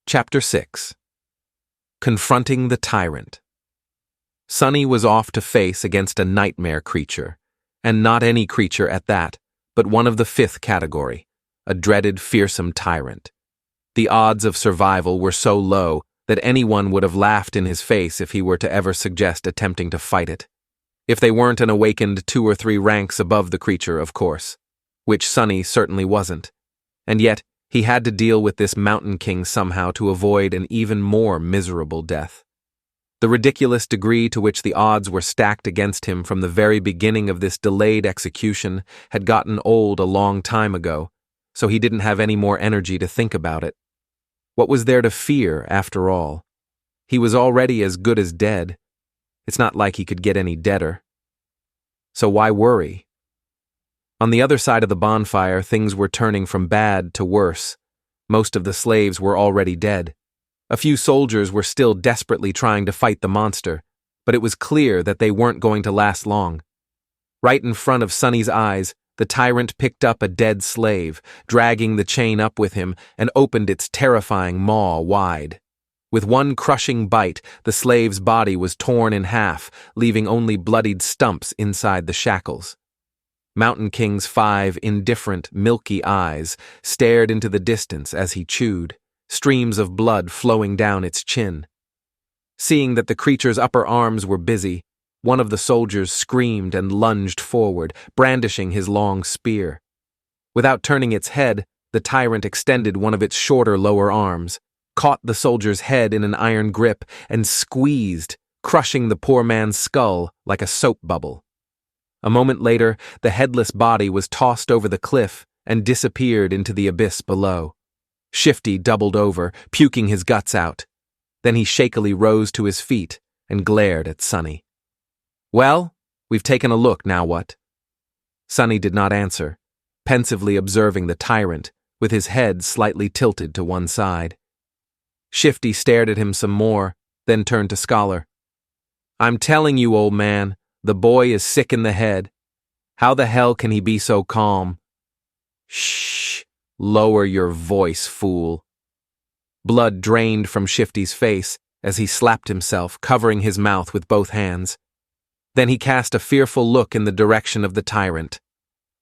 Chapter 6. Confronting the Tyrant. Sonny was off to face against a nightmare creature, and not any creature at that, but one of the fifth category, a dreaded, fearsome tyrant. The odds of survival were so low that anyone would have laughed in his face if he were to ever suggest attempting to fight it. If they weren't an awakened 2 or 3 ranks above the creature, of course, which Sonny certainly wasn't. And yet, he had to deal with this mountain king somehow to avoid an even more miserable death. The ridiculous degree to which the odds were stacked against him from the very beginning of this delayed execution had gotten old a long time ago, so he didn't have any more energy to think about it. What was there to fear, after all? He was already as good as dead. It's not like he could get any deader. So why worry? On the other side of the bonfire, things were turning from bad to worse. Most of the slaves were already dead. A few soldiers were still desperately trying to fight the monster, but it was clear that they weren't going to last long. Right in front of Sonny's eyes, the tyrant picked up a dead slave, dragging the chain up with him, and opened its terrifying maw wide. With one crushing bite, the slave's body was torn in half, leaving only bloodied stumps inside the shackles. Mountain King's 5 indifferent, milky eyes stared into the distance as he chewed, streams of blood flowing down its chin. Seeing that the creature's upper arms were busy, one of the soldiers screamed and lunged forward, brandishing his long spear. Without turning its head, the tyrant extended one of its shorter lower arms, caught the soldier's head in an iron grip, and squeezed, crushing the poor man's skull like a soap bubble. A moment later, the headless body was tossed over the cliff and disappeared into the abyss below. Shifty doubled over, puking his guts out. Then he shakily rose to his feet and glared at Sonny. "Well, we've taken a look, now what?" Sonny did not answer, pensively observing the tyrant, with his head slightly tilted to one side. Shifty stared at him some more, then turned to Scholar. "I'm telling you, old man, the boy is sick in the head. How the hell can he be so calm?" "Shh! Lower your voice, fool." Blood drained from Shifty's face as he slapped himself, covering his mouth with both hands. Then he cast a fearful look in the direction of the tyrant.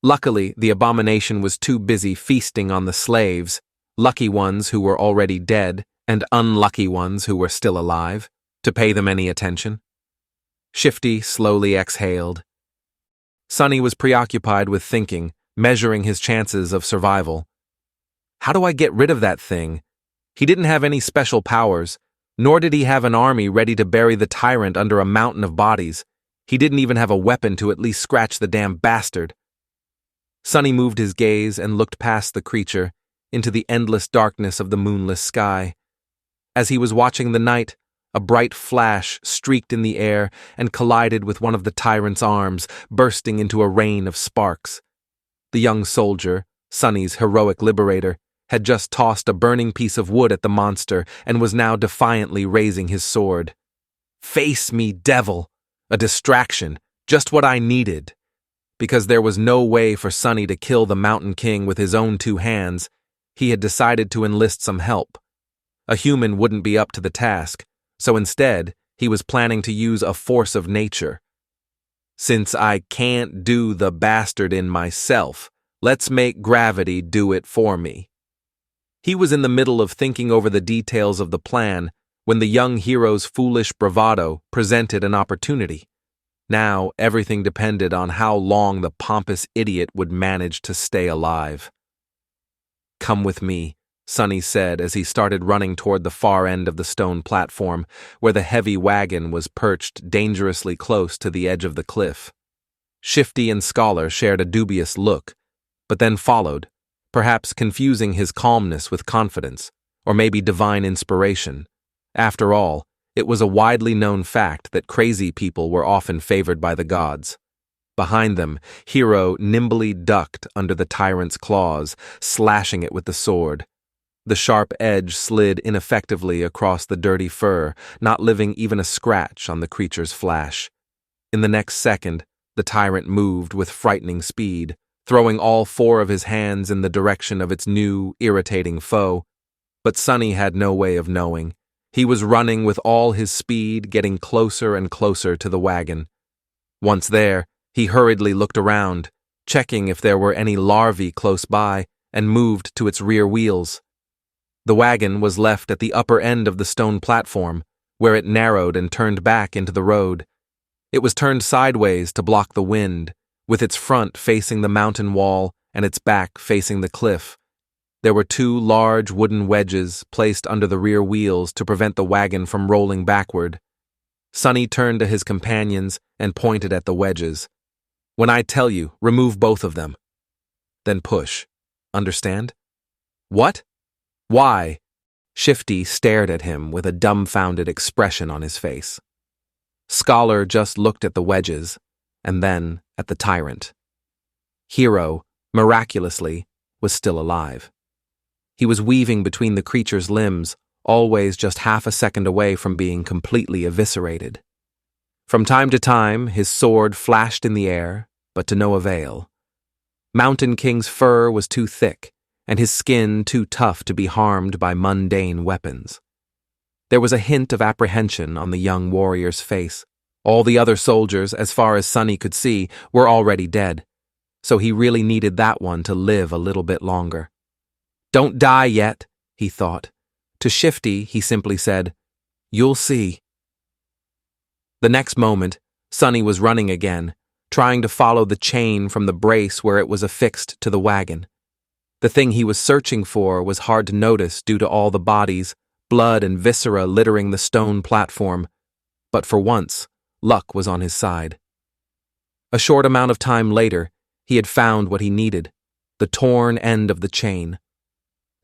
Luckily, the abomination was too busy feasting on the slaves, lucky ones who were already dead and unlucky ones who were still alive, to pay them any attention. Shifty slowly exhaled. Sonny was preoccupied with thinking, measuring his chances of survival. How do I get rid of that thing? He didn't have any special powers, nor did he have an army ready to bury the tyrant under a mountain of bodies. He didn't even have a weapon to at least scratch the damn bastard. Sonny moved his gaze and looked past the creature, into the endless darkness of the moonless sky. As he was watching the night, a bright flash streaked in the air and collided with one of the tyrant's arms, bursting into a rain of sparks. The young soldier, Sonny's heroic liberator, had just tossed a burning piece of wood at the monster and was now defiantly raising his sword. "Face me, devil! A distraction, just what I needed." Because there was no way for Sonny to kill the Mountain King with his own 2 hands, he had decided to enlist some help. A human wouldn't be up to the task, so instead, he was planning to use a force of nature. "Since I can't do the bastard in myself, let's make gravity do it for me." He was in the middle of thinking over the details of the plan when the young hero's foolish bravado presented an opportunity. Now, everything depended on how long the pompous idiot would manage to stay alive. "Come with me," Sonny said as he started running toward the far end of the stone platform, where the heavy wagon was perched dangerously close to the edge of the cliff. Shifty and Scholar shared a dubious look, but then followed, perhaps confusing his calmness with confidence, or maybe divine inspiration. After all, it was a widely known fact that crazy people were often favored by the gods. Behind them, Hero nimbly ducked under the tyrant's claws, slashing it with the sword. The sharp edge slid ineffectively across the dirty fur, not leaving even a scratch on the creature's flesh. In the next second, the tyrant moved with frightening speed, throwing all 4 of his hands in the direction of its new, irritating foe. But Sonny had no way of knowing. He was running with all his speed, getting closer and closer to the wagon. Once there, he hurriedly looked around, checking if there were any larvae close by, and moved to its rear wheels. The wagon was left at the upper end of the stone platform, where it narrowed and turned back into the road. It was turned sideways to block the wind, with its front facing the mountain wall and its back facing the cliff. There were 2 large wooden wedges placed under the rear wheels to prevent the wagon from rolling backward. Sonny turned to his companions and pointed at the wedges. "When I tell you, remove both of them. Then push. Understand?" "What? Why?" Shifty stared at him with a dumbfounded expression on his face. Scholar just looked at the wedges, and then at the tyrant. Hero, miraculously, was still alive. He was weaving between the creature's limbs, always just half a second away from being completely eviscerated. From time to time, his sword flashed in the air, but to no avail. Mountain King's fur was too thick, and his skin too tough to be harmed by mundane weapons. There was a hint of apprehension on the young warrior's face. All the other soldiers, as far as Sonny could see, were already dead, so he really needed that one to live a little bit longer. "Don't die yet," he thought. To Shifty, he simply said, "You'll see." The next moment, Sonny was running again, trying to follow the chain from the brace where it was affixed to the wagon. The thing he was searching for was hard to notice due to all the bodies, blood and viscera littering the stone platform, but for once, luck was on his side. A short amount of time later, he had found what he needed, the torn end of the chain.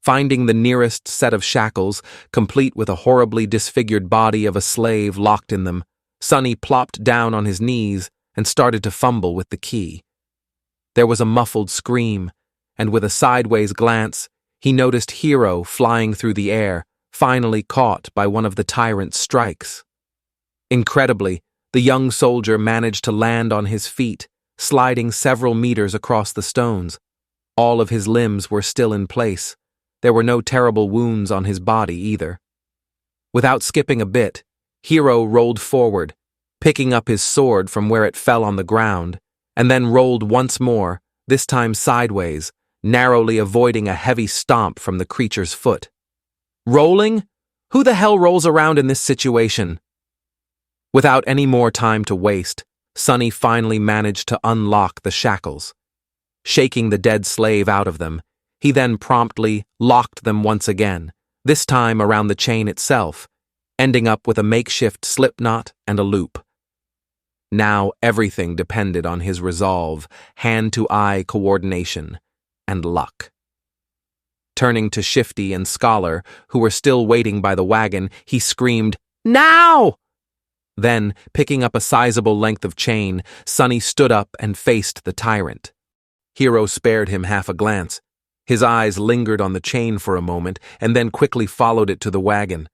Finding the nearest set of shackles, complete with a horribly disfigured body of a slave locked in them, Sonny plopped down on his knees and started to fumble with the key. There was a muffled scream, and with a sideways glance, he noticed Hero flying through the air, finally caught by one of the tyrant's strikes. Incredibly, the young soldier managed to land on his feet, sliding several meters across the stones. All of his limbs were still in place. There were no terrible wounds on his body either. Without skipping a bit, Hero rolled forward, picking up his sword from where it fell on the ground, and then rolled once more, this time sideways, narrowly avoiding a heavy stomp from the creature's foot. Rolling? Who the hell rolls around in this situation? Without any more time to waste, Sonny finally managed to unlock the shackles. Shaking the dead slave out of them, he then promptly locked them once again, this time around the chain itself, ending up with a makeshift slip knot and a loop. Now everything depended on his resolve, hand-to-eye coordination, and luck. Turning to Shifty and Scholar, who were still waiting by the wagon, he screamed, "Now!" Then, picking up a sizable length of chain, Sonny stood up and faced the tyrant. Hero spared him half a glance. His eyes lingered on the chain for a moment and then quickly followed it to the wagon.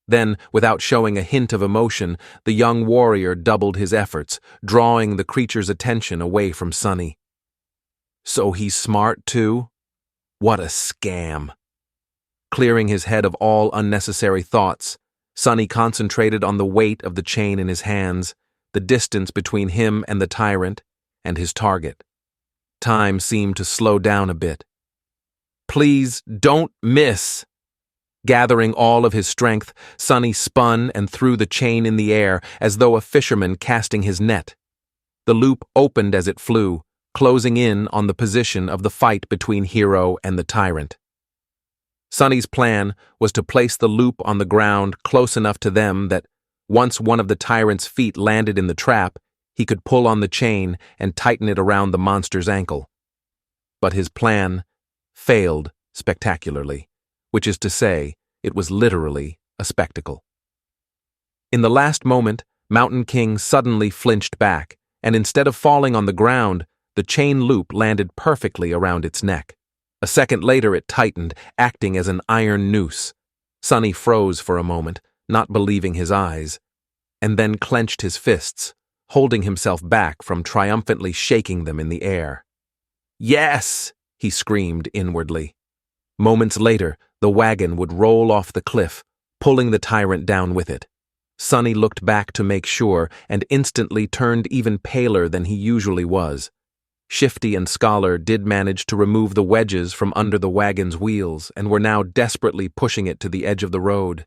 Then, without showing a hint of emotion, the young warrior doubled his efforts, drawing the creature's attention away from Sonny. So he's smart too? What a scam. Clearing his head of all unnecessary thoughts, Sonny concentrated on the weight of the chain in his hands, the distance between him and the tyrant, and his target. Time seemed to slow down a bit. "Please, don't miss." Gathering all of his strength, Sonny spun and threw the chain in the air as though a fisherman casting his net. The loop opened as it flew, closing in on the position of the fight between Hero and the tyrant. Sonny's plan was to place the loop on the ground close enough to them that, once one of the tyrant's feet landed in the trap, he could pull on the chain and tighten it around the monster's ankle. But his plan failed spectacularly, which is to say, it was literally a spectacle. In the last moment, Mountain King suddenly flinched back, and instead of falling on the ground, the chain loop landed perfectly around its neck. A second later it tightened, acting as an iron noose. Sonny froze for a moment, not believing his eyes, and then clenched his fists, holding himself back from triumphantly shaking them in the air. "Yes!" he screamed inwardly. Moments later, the wagon would roll off the cliff, pulling the tyrant down with it. Sonny looked back to make sure and instantly turned even paler than he usually was. Shifty and Scholar did manage to remove the wedges from under the wagon's wheels and were now desperately pushing it to the edge of the road.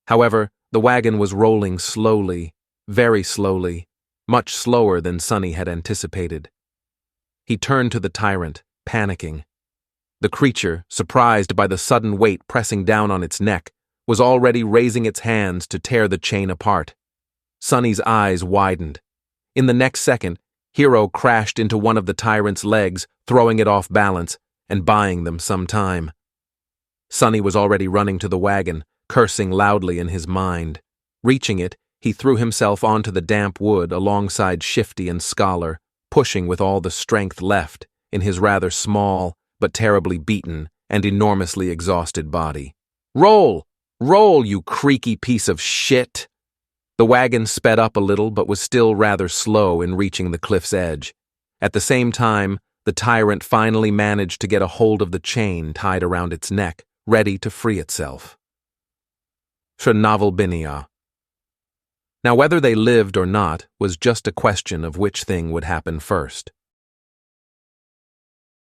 However, the wagon was rolling slowly, very slowly, much slower than Sonny had anticipated. He turned to the tyrant, panicking. The creature, surprised by the sudden weight pressing down on its neck, was already raising its hands to tear the chain apart. Sonny's eyes widened. In the next second, Hero crashed into one of the tyrant's legs, throwing it off balance and buying them some time. Sonny was already running to the wagon, cursing loudly in his mind. Reaching it, he threw himself onto the damp wood alongside Shifty and Scholar, pushing with all the strength left in his rather small but terribly beaten and enormously exhausted body. "Roll! Roll, you creaky piece of shit!" The wagon sped up a little but was still rather slow in reaching the cliff's edge. At the same time, the tyrant finally managed to get a hold of the chain tied around its neck, ready to free itself. Now, whether they lived or not was just a question of which thing would happen first.